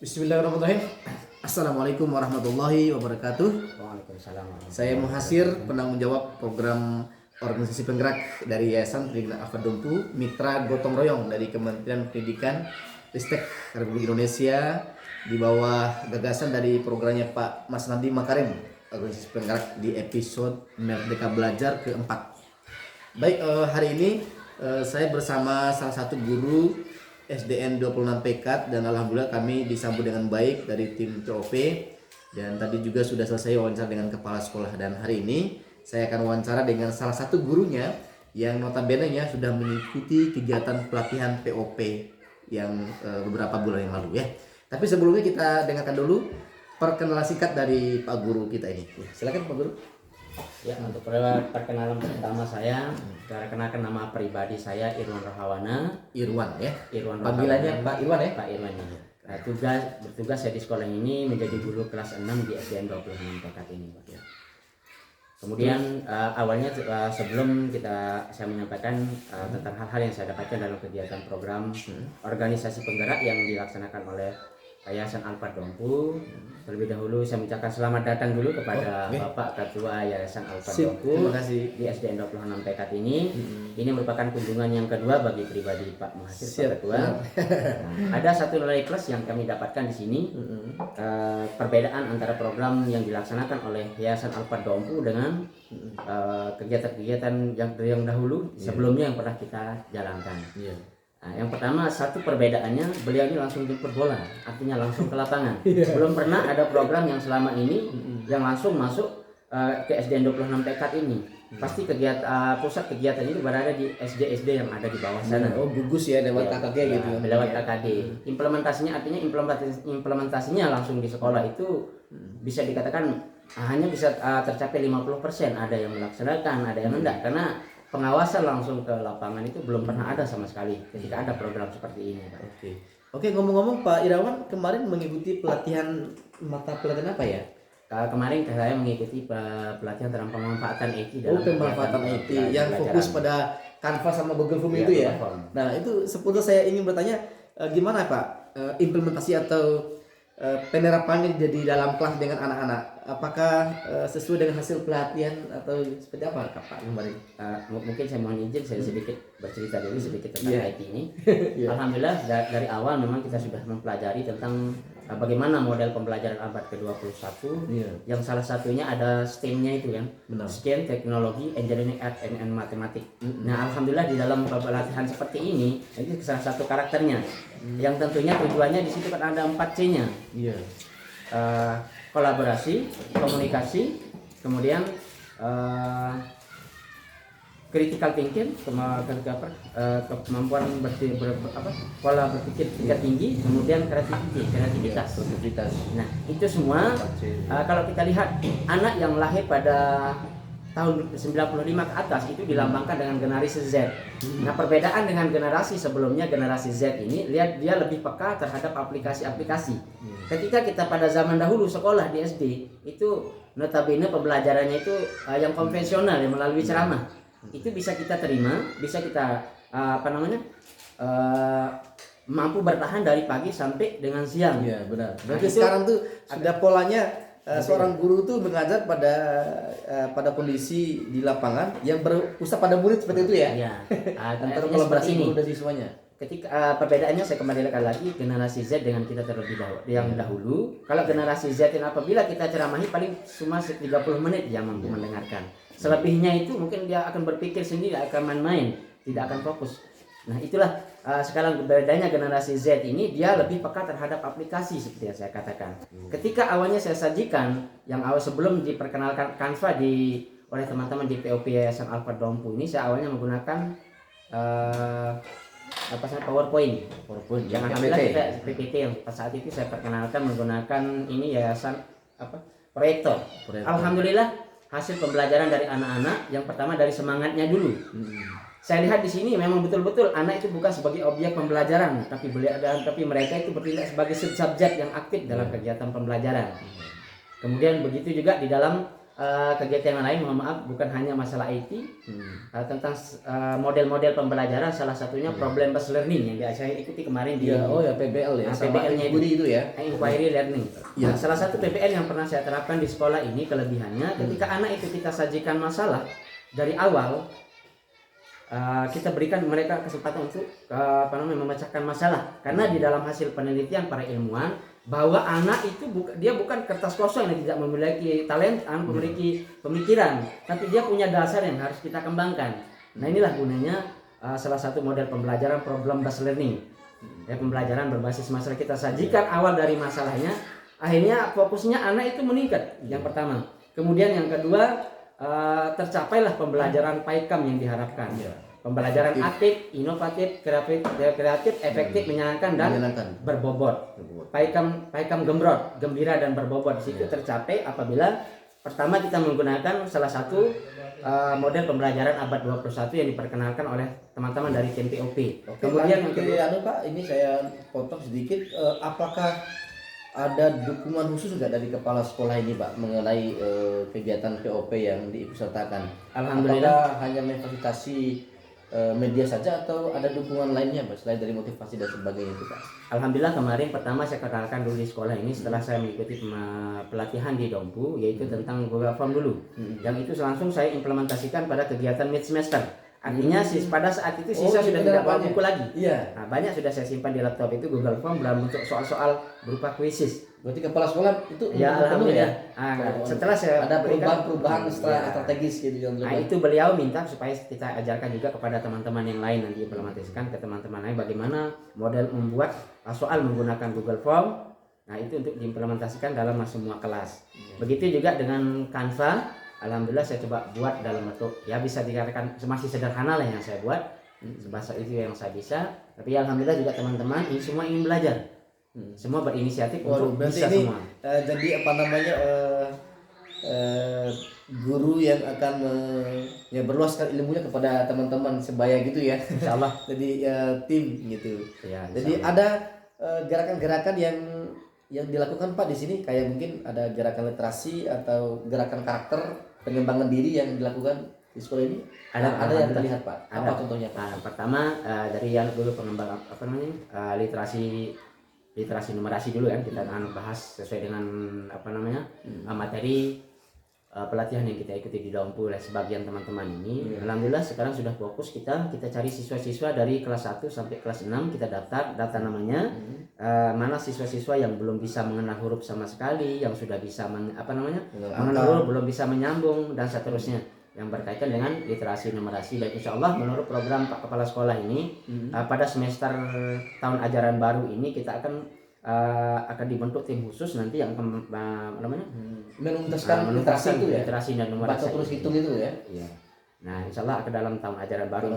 Bismillahirrahmanirrahim. Assalamualaikum warahmatullahi wabarakatuh. Waalaikumsalam Saya warahmatullahi Muhasir, wabarakatuh. penanggung jawab program organisasi penggerak dari Yayasan Pendidikan Alfa Dompu, mitra gotong royong dari Kementerian Pendidikan Ristek Republik Indonesia di bawah gagasan dari programnya Pak Mas Nadiem Makarim, organisasi penggerak di episode Merdeka Belajar keempat. Baik, hari ini saya bersama salah satu guru SDN 26 PK dan alhamdulillah kami disambut dengan baik dari tim COP, dan tadi juga sudah selesai wawancara dengan kepala sekolah, dan hari ini saya akan wawancara dengan salah satu gurunya yang notabene-nya sudah mengikuti kegiatan pelatihan POP yang beberapa bulan yang lalu ya. Tapi sebelumnya kita dengarkan dulu perkenalan singkat dari Pak Guru kita ini. Silakan Pak Guru. Ya, untuk perkenalan pertama saya perkenalkan nama pribadi saya Irwan Rohawana. Irwan ya. Irwan Panggilannya Rohawana. Pak Irwan ya. Pak Irwan ini. Bertugas saya di sekolah ini menjadi guru kelas 6 di SDN 26 PK ini, Pak. Ya. Kemudian awalnya sebelum saya menyampaikan tentang hal-hal yang saya dapatkan dalam kegiatan program organisasi penggerak yang dilaksanakan oleh Yayasan Alfa Dompu. Terlebih dahulu saya mengucapkan selamat datang dulu kepada Bapak Ketua Yayasan Alfa Dompu Terima kasih. di SDN 26 PK ini. Ini merupakan kunjungan yang kedua bagi pribadi Pak Muhasir, Pak Ketua. Nah, ada satu nilai plus yang kami dapatkan di sini. Perbedaan antara program yang dilaksanakan oleh Yayasan Alfa Dompu dengan kegiatan-kegiatan yang dahulu sebelumnya yang pernah kita jalankan. Nah, yang pertama, satu perbedaannya, beliau ini langsung jemput bola, artinya langsung ke lapangan. Belum pernah ada program yang selama ini yang langsung masuk ke SDN 26 PK ini. Pasti pusat kegiatan itu berada di SD-SD yang ada di bawah sana. Oh, gugus ya lewat KKD gitu. Lewat KKD. Implementasinya artinya implementasinya langsung di sekolah itu bisa dikatakan hanya bisa tercapai 50%. Ada yang melaksanakan, ada yang enggak, karena pengawasan langsung ke lapangan itu belum pernah ada sama sekali ketika ada program seperti ini, Pak. Oke, ngomong-ngomong Pak Irawan kemarin mengikuti pelatihan mata pelajaran apa ya? Kemarin saya mengikuti pelatihan tentang pemanfaatan IT dalam pemanfaatan IT yang fokus pada Canva sama Google Form itu ya. Nah, itu seputar saya ingin bertanya gimana Pak implementasi atau penerapannya jadi dalam kelas dengan anak-anak, apakah sesuai dengan hasil pelatihan atau seperti apa Pak kemarin? Mungkin saya mohon izin saya sedikit bercerita dulu sedikit tentang IT ini. Alhamdulillah dari awal memang kita sudah mempelajari tentang bagaimana model pembelajaran abad ke-21 yang salah satunya ada STEM-nya itu kan. STEM, teknologi, engineering, art, and mathematics. Nah, alhamdulillah di dalam pelatihan seperti ini salah satu karakternya yang tentunya tujuannya di situ kan ada 4C-nya. Kolaborasi, komunikasi, kemudian critical thinking, kemampuan pola berpikir tingkat tinggi, kemudian kreativitas. Nah, itu semua kalau kita lihat anak yang lahir pada tahun 95 ke atas itu dilambangkan dengan generasi Z. Nah, perbedaan dengan generasi sebelumnya, generasi Z ini lihat dia lebih peka terhadap aplikasi-aplikasi. Ketika kita pada zaman dahulu sekolah di SD itu notabene pembelajarannya itu yang konvensional yang melalui ceramah. Itu bisa kita terima, bisa kita mampu bertahan dari pagi sampai dengan siang. Iya, benar. Berarti sekarang tuh sudah polanya seorang guru tuh mengajar pada kondisi di lapangan yang berpusat pada murid seperti itu ya. Iya. Antara kolaborasi guru dan siswanya. Ketika perbedaannya saya kembalikan lagi generasi Z dengan kita terlebih dahulu. Kalau generasi Z ini apabila kita ceramahi paling cuma 30 menit dia mampu mendengarkan. Selebihnya itu mungkin dia akan berpikir sendiri, akan main-main, tidak akan fokus. Nah, itulah sekarang bedanya generasi Z ini, dia lebih peka terhadap aplikasi seperti yang saya katakan. Ketika awalnya saya sajikan yang awal sebelum diperkenalkan Canva oleh teman-teman di POP Yayasan Alfa Dompu ini, saya awalnya menggunakan PowerPoint yang alhamdulillah kita PPT yang pada saat itu saya perkenalkan menggunakan ini yayasan proyektor. Alhamdulillah hasil pembelajaran dari anak-anak yang pertama dari semangatnya dulu. Saya lihat di sini memang betul-betul anak itu bukan sebagai objek pembelajaran, tapi mereka itu bertindak sebagai subjek yang aktif dalam kegiatan pembelajaran. Kemudian begitu juga di dalam kegiatan yang lain, mohon maaf, bukan hanya masalah IT, tentang model-model pembelajaran, salah satunya problem based learning yang saya ikuti kemarin di PBL ya, sama PBL-nya inquiry itu ya. inquiry learning. Ya. Nah, salah satu PBL yang pernah saya terapkan di sekolah ini, kelebihannya ketika anak itu kita sajikan masalah dari awal, kita berikan mereka kesempatan untuk memecahkan masalah, karena di dalam hasil penelitian para ilmuwan bahwa anak itu dia bukan kertas kosong yang tidak memiliki talent, memiliki pemikiran, tapi dia punya dasar yang harus kita kembangkan. Nah, inilah gunanya salah satu model pembelajaran problem based learning. Ya, pembelajaran berbasis masalah, kita sajikan awal dari masalahnya, akhirnya fokusnya anak itu meningkat. Yang pertama. Kemudian yang kedua, tercapailah pembelajaran PAIKAM yang diharapkan. Pembelajaran aktif, inovatif, kreatif, efektif, menyenangkan dan berbobot. PAIKAM gembrot, gembira dan berbobot. Di situ tercapai apabila pertama kita menggunakan salah satu model pembelajaran abad 21 yang diperkenalkan oleh teman-teman dari tim POP. Kemudian yang kedua, Pak, ini saya potong sedikit, apakah ada dukungan khusus nggak dari kepala sekolah ini, Pak, mengenai kegiatan POP yang diikutsertakan? Alhamdulillah. Apakah hanya memfasilitasi media saja atau ada dukungan lainnya, Pak, selain dari motivasi dan sebagainya itu, Pak? Alhamdulillah, kemarin pertama saya kenalkan dulu di sekolah ini setelah saya mengikuti pelatihan di Dompu, yaitu tentang Google Form dulu. Yang itu langsung saya implementasikan pada kegiatan mid semester. Artinya pada saat itu siswa sudah tidak bawa buku lagi. Iya. Nah, banyak sudah saya simpan di laptop itu Google Form dalam bentuk soal-soal berupa kuisis. Berarti kepala sekolah itu ya, alhamdulillah. Setelah saya ada perubahan strategis gitu. Nah, itu beliau minta supaya kita ajarkan juga kepada teman-teman yang lain, nanti implementasikan ke teman-teman lain bagaimana model membuat soal menggunakan Google Form. Nah, itu untuk diimplementasikan dalam semua kelas. Begitu juga dengan Canva. Alhamdulillah saya coba buat dalam bentuk ya bisa dikatakan masih sederhana lah yang saya buat, bahasa itu yang saya bisa, tapi alhamdulillah juga teman-teman ini semua ingin belajar, semua berinisiatif untuk bisa ini, semua. Jadi apa namanya guru yang akan berluaskan ilmunya kepada teman-teman sebaya gitu ya. Insyaallah. Jadi tim gitu. Ya, jadi ada gerakan-gerakan yang dilakukan, Pak, di sini, kayak mungkin ada gerakan literasi atau gerakan karakter pengembangan diri yang dilakukan di sekolah ini. Ada yang terlihat, Pak. Apa contohnya, Pak? Pertama dari yang dulu pengembangan literasi numerasi dulu kan kita bahas sesuai dengan materi pelatihan yang kita ikuti di Dompu oleh sebagian teman-teman ini. Alhamdulillah sekarang sudah fokus kita cari siswa-siswa dari kelas 1 sampai kelas 6, kita data namanya. Mana siswa-siswa yang belum bisa mengenal huruf sama sekali, yang sudah bisa mengenal huruf, belum bisa menyambung dan seterusnya, yang berkaitan dengan literasi numerasi. Dan insya Allah menurut program Pak Kepala Sekolah ini pada semester tahun ajaran baru ini kita akan dibentuk tim khusus nanti yang menuntaskan literasi itu ya, literasi dan numerasi, baca terus hitung itu ya. Iya. Nah, insya Allah ke dalam tahun ajaran baru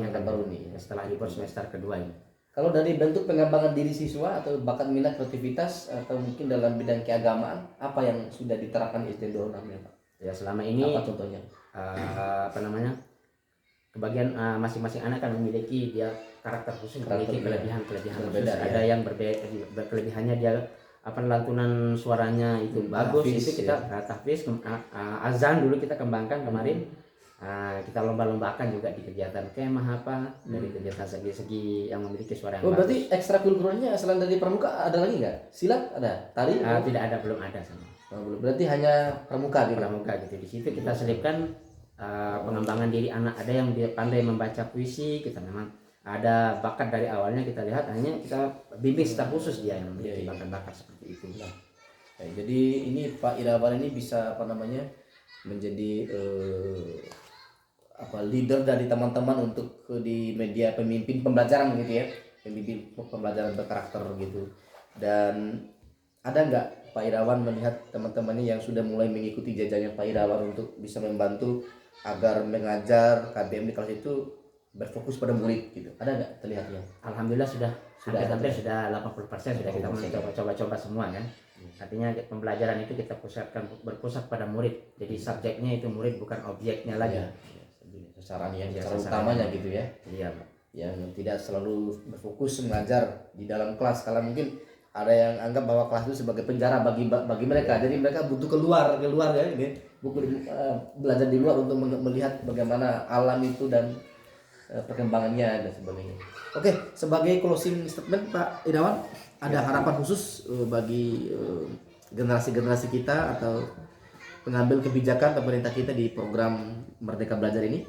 ini setelah libur semester kedua ini. Kalau dari bentuk pengembangan diri siswa atau bakat minat kreativitas atau mungkin dalam bidang keagamaan, apa yang sudah diterapkan di SDN 26 ya, Pak? Ya, selama ini apa contohnya? Kebagian masing-masing anak kan memiliki dia karakter khusus, memiliki kelebihan berbeda, khusus. Ada yang berbeda, kelebihannya dia lantunan suaranya itu bagus, tahfiz, itu kita tahfiz, azan dulu kita kembangkan kemarin. Kita lomba-lombakan juga di kegiatan kemah dari kegiatan segi-segi yang memiliki suara yang bagus. Berarti ekstrakurikulernya selain dari pramuka ada lagi nggak? Silat ada? Tari? Tidak ada, belum ada sama. Belum. Berarti hanya pramuka gitu. Di situ kita selipkan pengembangan diri anak. Ada yang dia pandai membaca puisi, kita memang ada bakat dari awalnya kita lihat, hanya kita bimbing secara khusus dia yang memiliki bakat-bakat seperti itu. Jadi ini Pak Irawan ini bisa menjadi leader dari teman-teman untuk di media pemimpin pembelajaran gitu ya, pemimpin pembelajaran berkarakter gitu. Dan ada nggak Pak Irawan melihat teman-temannya yang sudah mulai mengikuti jejaknya Pak Irawan untuk bisa membantu agar mengajar KBM di kelas itu berfokus pada murid gitu? Ada nggak terlihatnya? Alhamdulillah sudah hampir sudah 80% sudah kita coba semua kan. Artinya pembelajaran itu kita berpusat pada murid. Jadi subjeknya itu murid, bukan objeknya lagi. Sasaran utamanya gitu ya. Iya, Pak. Yang tidak selalu berfokus mengajar di dalam kelas. Kalau mungkin ada yang anggap bahwa kelas itu sebagai penjara bagi mereka. Jadi mereka butuh keluar ya, gitu. Belajar di luar untuk melihat bagaimana alam itu dan perkembangannya dan sebagainya. Oke, sebagai closing statement Pak Irawan, ada harapan khusus bagi generasi-generasi kita atau pengambil kebijakan pemerintah kita di program Merdeka Belajar ini?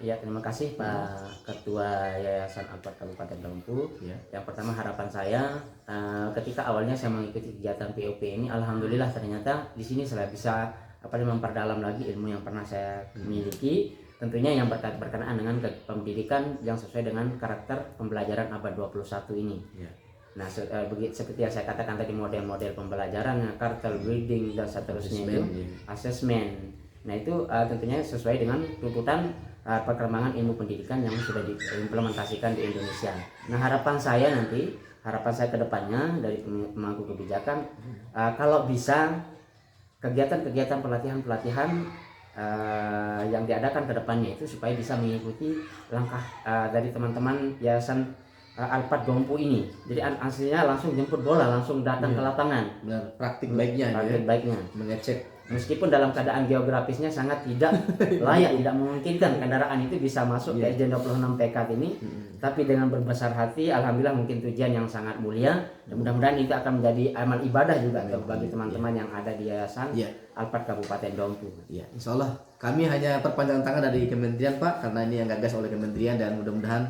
Ya, terima kasih Pak Ketua Yayasan Alphard Kabupaten Dompu. Ya. Yang pertama harapan saya, ketika awalnya saya mengikuti kegiatan POP ini, alhamdulillah ternyata di sini saya bisa memperdalam lagi ilmu yang pernah saya miliki. Tentunya yang berkenaan dengan pendidikan yang sesuai dengan karakter pembelajaran abad 21 ini. Ya. Nah, seperti yang saya katakan tadi, model-model pembelajaran, character building dan seterusnya itu, assessment. Nah, itu tentunya sesuai dengan tuntutan perkembangan ilmu pendidikan yang sudah diimplementasikan di Indonesia. Nah, harapan saya ke depannya dari pemangku kebijakan, kalau bisa kegiatan-kegiatan pelatihan-pelatihan yang diadakan ke depannya itu supaya bisa mengikuti langkah dari teman-teman Yayasan Alphard Dompu ini. Jadi aslinya langsung jemput bola, langsung datang ke lapangan. Benar, praktik baiknya, mengecek. Meskipun dalam keadaan geografisnya sangat tidak layak, tidak memungkinkan kendaraan itu bisa masuk ke SDN 26 PK ini, tapi dengan berbesar hati, alhamdulillah mungkin tujuan yang sangat mulia, dan mudah-mudahan itu akan menjadi amal ibadah juga bagi teman-teman yang ada di Yayasan Alphard Kabupaten Dompu. Ya, insya Allah kami hanya perpanjangan tangan dari kementerian Pak, karena ini yang gagas oleh kementerian, dan mudah-mudahan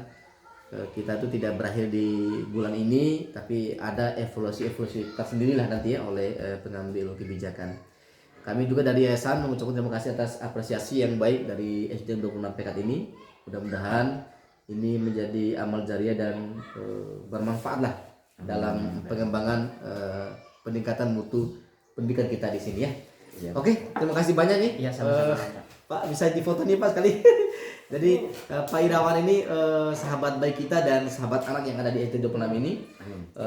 kita itu tidak berakhir di bulan ini, tapi ada evaluasi tersendirilah nanti ya oleh pengambil kebijakan. Kami juga dari Yayasan mengucapkan terima kasih atas apresiasi yang baik dari SDN 26 PK ini. Mudah-mudahan ini menjadi amal jariah dan bermanfaat lah dalam pengembangan peningkatan mutu pendidikan kita di sini ya. Oke, terima kasih banyak nih. Iya, sama-sama. Pak, bisa difoto nih Pak sekali. Jadi Pak Irawan ini sahabat baik kita dan sahabat anak yang ada di SDN 26 ini.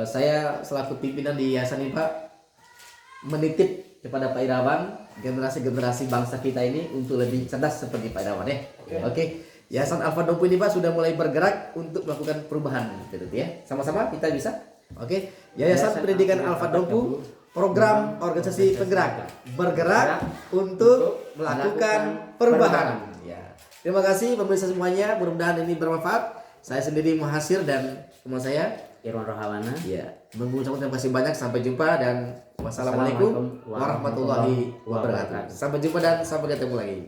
Saya selaku pimpinan di Yayasan ini Pak menitip kepada Pak Irawan, generasi-generasi bangsa kita ini untuk lebih cerdas seperti Pak Irawan ya. Oke. Yayasan Alphard Dompu ini Pak sudah mulai bergerak untuk melakukan perubahan gitu ya. Sama-sama kita bisa. Oke. Yayasan Pendidikan Alphard Dompu, program organisasi penggerak, bergerak untuk melakukan perubahan. Ya. Terima kasih pemirsa semuanya, mudah-mudahan ini bermanfaat. Saya sendiri Muhasir dan teman saya Irwan Rohawana. Ya, mengucapkan terima kasih banyak. Sampai jumpa dan wassalamualaikum warahmatullahi wabarakatuh. Sampai jumpa dan sampai ketemu lagi.